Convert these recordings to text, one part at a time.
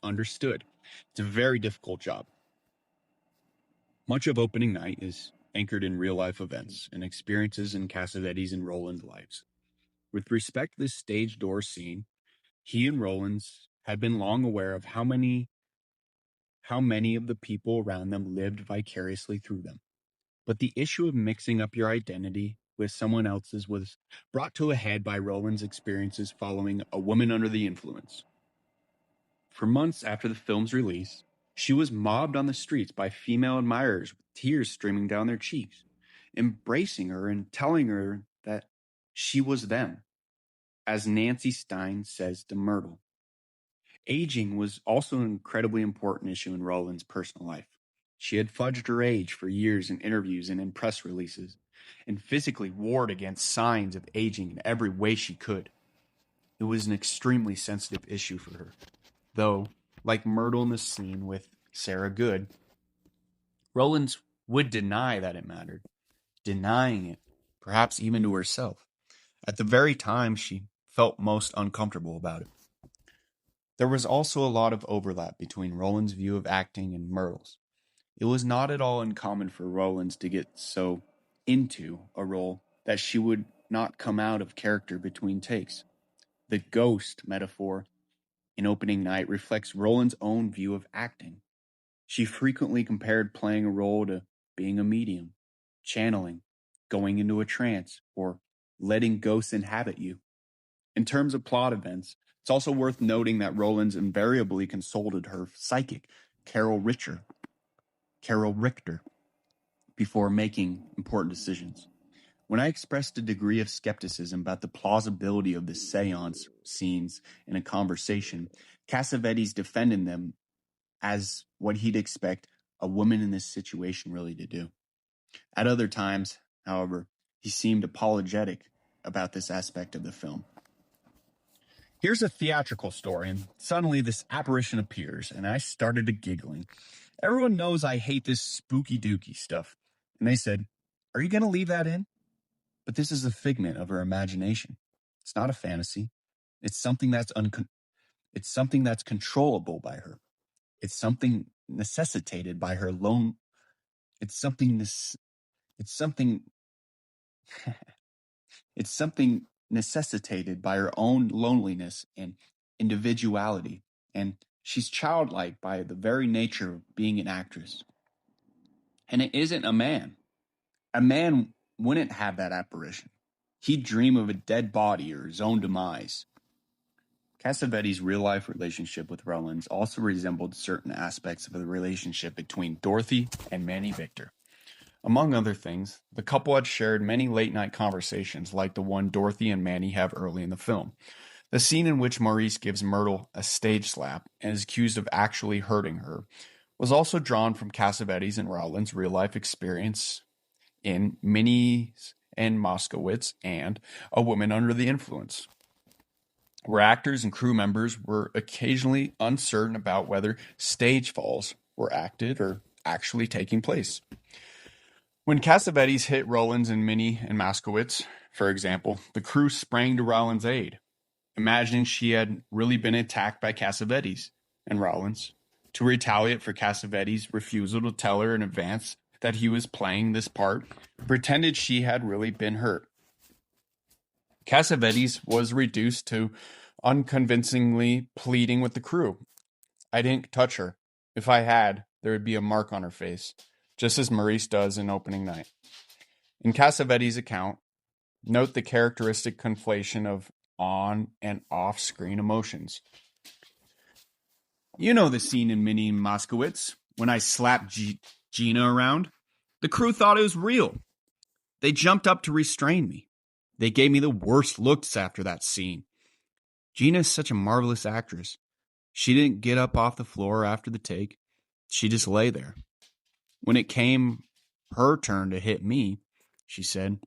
understood. It's a very difficult job. Much of opening night is anchored in real-life events and experiences in Cassavetes and Roland's lives. With respect to this stage door scene, he and Rollins had been long aware of how many of the people around them lived vicariously through them. But the issue of mixing up your identity with someone else's was brought to a head by Roland's experiences following A Woman Under the Influence. For months after the film's release, she was mobbed on the streets by female admirers with tears streaming down their cheeks, embracing her and telling her that she was them, as Nancy Stein says to Myrtle. Aging was also an incredibly important issue in Roland's personal life. She had fudged her age for years in interviews and in press releases, and physically warred against signs of aging in every way she could. It was an extremely sensitive issue for her, though, like Myrtle in the scene with Sarah Good, Rollins would deny that it mattered, denying it, perhaps even to herself, at the very time she felt most uncomfortable about it. There was also a lot of overlap between Roland's view of acting and Myrtle's. It was not at all uncommon for Rollins to get so into a role that she would not come out of character between takes. The ghost metaphor in opening night reflects Roland's own view of acting. She frequently compared playing a role to being a medium, channeling, going into a trance, or letting ghosts inhabit you. In terms of plot events, it's also worth noting that Rollins invariably consulted her psychic, Carol Richter, before making important decisions. When I expressed a degree of skepticism about the plausibility of the seance scenes in a conversation, Cassavetes defended them as what he'd expect a woman in this situation really to do. At other times, however, he seemed apologetic about this aspect of the film. Here's a theatrical story, and suddenly this apparition appears, and I started to giggling. Everyone knows I hate this spooky dooky stuff. And they said, "Are you going to leave that in?" But this is a figment of her imagination. It's not a fantasy. It's something that's controllable by her. It's something necessitated by her lone. It's something it's something it's something necessitated by her own loneliness and individuality, and she's childlike by the very nature of being an actress. And it isn't a man. A man wouldn't have that apparition. He'd dream of a dead body or his own demise. Cassavetes' real-life relationship with Rollins also resembled certain aspects of the relationship between Dorothy and Manny Victor. Among other things, the couple had shared many late-night conversations like the one Dorothy and Manny have early in the film. The scene in which Maurice gives Myrtle a stage slap and is accused of actually hurting her was also drawn from Cassavetes and Rollins' real-life experience in Minnie's and Moskowitz and A Woman Under the Influence, where actors and crew members were occasionally uncertain about whether stage falls were acted or actually taking place. When Cassavetes hit Rollins and Minnie and Moskowitz, for example, the crew sprang to Rollins' aid, imagining she had really been attacked by Cassavetes and Rollins, to retaliate for Cassavetes' refusal to tell her in advance that he was playing this part, pretended she had really been hurt. Cassavetes was reduced to unconvincingly pleading with the crew. "I didn't touch her. If I had, there would be a mark on her face, just as Maurice does in opening night." In Cassavetes' account, note the characteristic conflation of on and off-screen emotions. You know the scene in Minnie and Moskowitz, when I slapped Gina around. The crew thought it was real. They jumped up to restrain me. They gave me the worst looks after that scene. Gina is such a marvelous actress. She didn't get up off the floor after the take. She just lay there. When it came her turn to hit me, she said,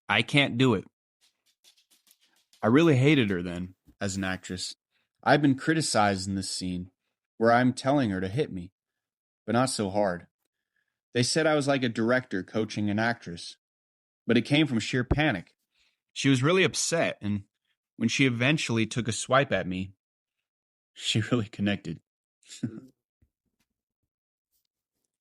"I can't do it." I really hated her then, as an actress. I've been criticized in this scene, where I'm telling her to hit me, but not so hard. They said I was like a director coaching an actress, but it came from sheer panic. She was really upset, and when she eventually took a swipe at me, She really connected.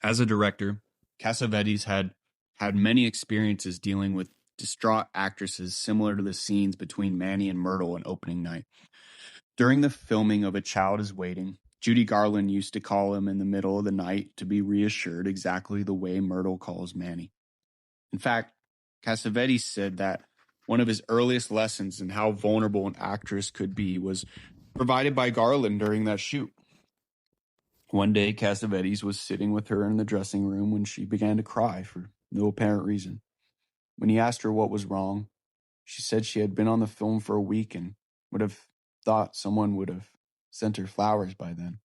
As a director, Cassavetes had many experiences dealing with distraught actresses similar to the scenes between Manny and Myrtle on opening night. During the filming of A Child is Waiting, Judy Garland used to call him in the middle of the night to be reassured exactly the way Myrtle calls Manny. In fact, Cassavetes said that one of his earliest lessons in how vulnerable an actress could be was provided by Garland during that shoot. One day, Cassavetes was sitting with her in the dressing room when she began to cry for no apparent reason. When he asked her what was wrong, she said she had been on the film for a week and would have thought someone would have sent her flowers by then.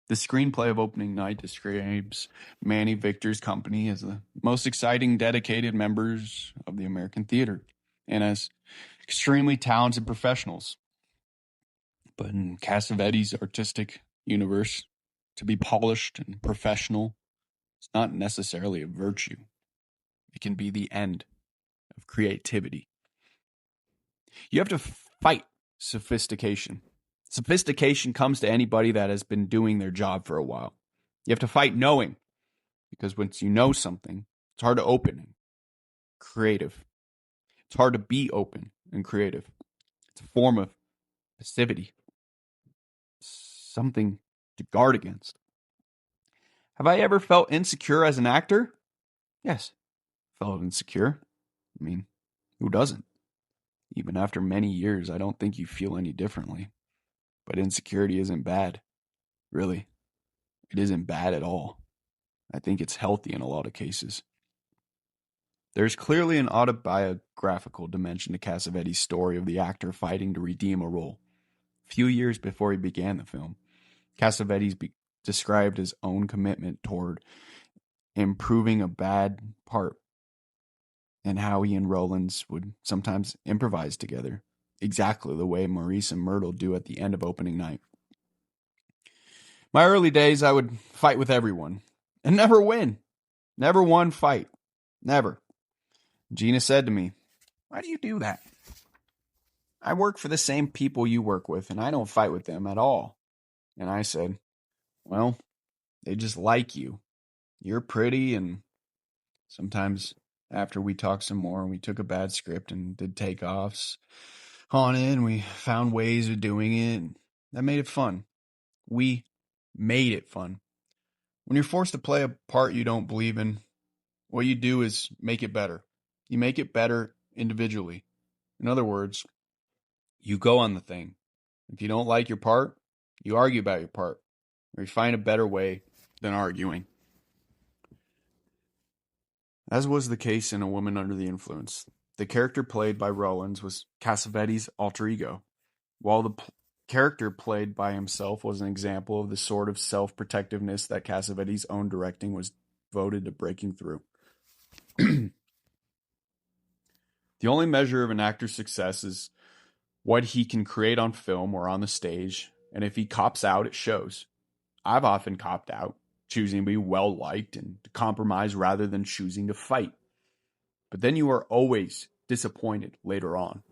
The screenplay of Opening Night describes Manny Victor's company as the most exciting, dedicated members of the American theater and as extremely talented professionals. But in Cassavetes' artistic universe, to be polished and professional is not necessarily a virtue. It can be the end of creativity. You have to fight sophistication. Sophistication comes to anybody that has been doing their job for a while. You have to fight knowing, because once you know something, it's hard to open and creative. It's hard to be open and creative. It's a form of passivity, something to guard against. Have I ever felt insecure as an actor? Yes, felt insecure. I mean, who doesn't? Even after many years, I don't think you feel any differently. But insecurity isn't bad. Really, it isn't bad at all. I think it's healthy in a lot of cases. There's clearly an autobiographical dimension to Cassavetes' story of the actor fighting to redeem a role. A few years before he began the film, Cassavetes described his own commitment toward improving a bad part and how he and Rollins would sometimes improvise together, exactly the way Maurice and Myrtle do at the end of opening night. My early days, I would fight with everyone and never win. Never one fight. Never. Gina said to me, "Why do you do that?" "I work for the same people you work with, and I don't fight with them at all." And I said, "Well, they just like you. You're pretty." And sometimes after we talked some more, we took a bad script and did takeoffs on it, and we found ways of doing it. And that made it fun. We made it fun. When you're forced to play a part you don't believe in, what you do is make it better. You make it better individually. In other words, you go on the thing. If you don't like your part, you argue about your part, or you find a better way than arguing. As was the case in A Woman Under the Influence, the character played by Rollins was Cassavetes' alter ego, while the character played by himself was an example of the sort of self-protectiveness that Cassavetes' own directing was devoted to breaking through. The only measure of an actor's success is what he can create on film or on the stage, and if he cops out, it shows. I've often copped out, choosing to be well liked and to compromise rather than choosing to fight. But then you are always disappointed later on.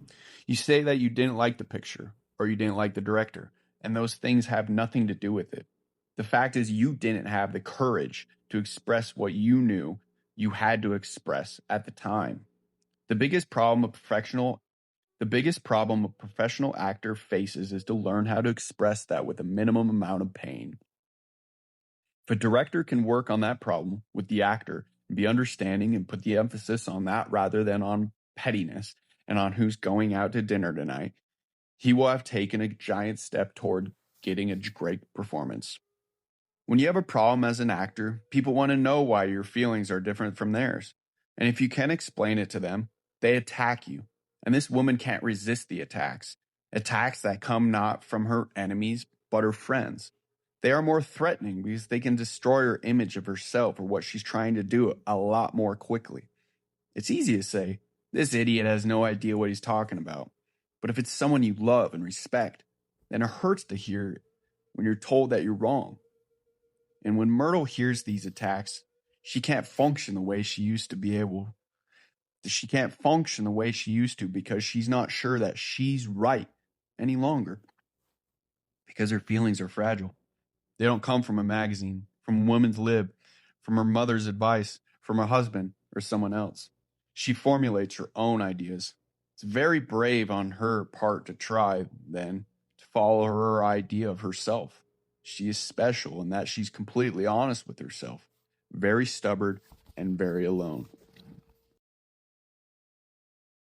You say that you didn't like the picture or you didn't like the director, and those things have nothing to do with it. The fact is, you didn't have the courage to express what you knew you had to express at the time. The biggest problem a professional actor faces is to learn how to express that with a minimum amount of pain. If a director can work on that problem with the actor and be understanding and put the emphasis on that rather than on pettiness and on who's going out to dinner tonight, he will have taken a giant step toward getting a great performance. When you have a problem as an actor, people want to know why your feelings are different from theirs. And if you can explain it to them, they attack you. And this woman can't resist the attacks. Attacks that come not from her enemies, but her friends. They are more threatening because they can destroy her image of herself or what she's trying to do a lot more quickly. It's easy to say, "This idiot has no idea what he's talking about." But if it's someone you love and respect, then it hurts to hear it when you're told that you're wrong. And when Myrtle hears these attacks, she can't function the way she used to be able. She can't function the way she used to because she's not sure that she's right any longer. because her feelings are fragile. They don't come from a magazine, from a woman's lib, from her mother's advice, from her husband, or someone else. She formulates her own ideas. It's very brave on her part to try, then, to follow her idea of herself. She is special in that she's completely honest with herself, very stubborn, and very alone.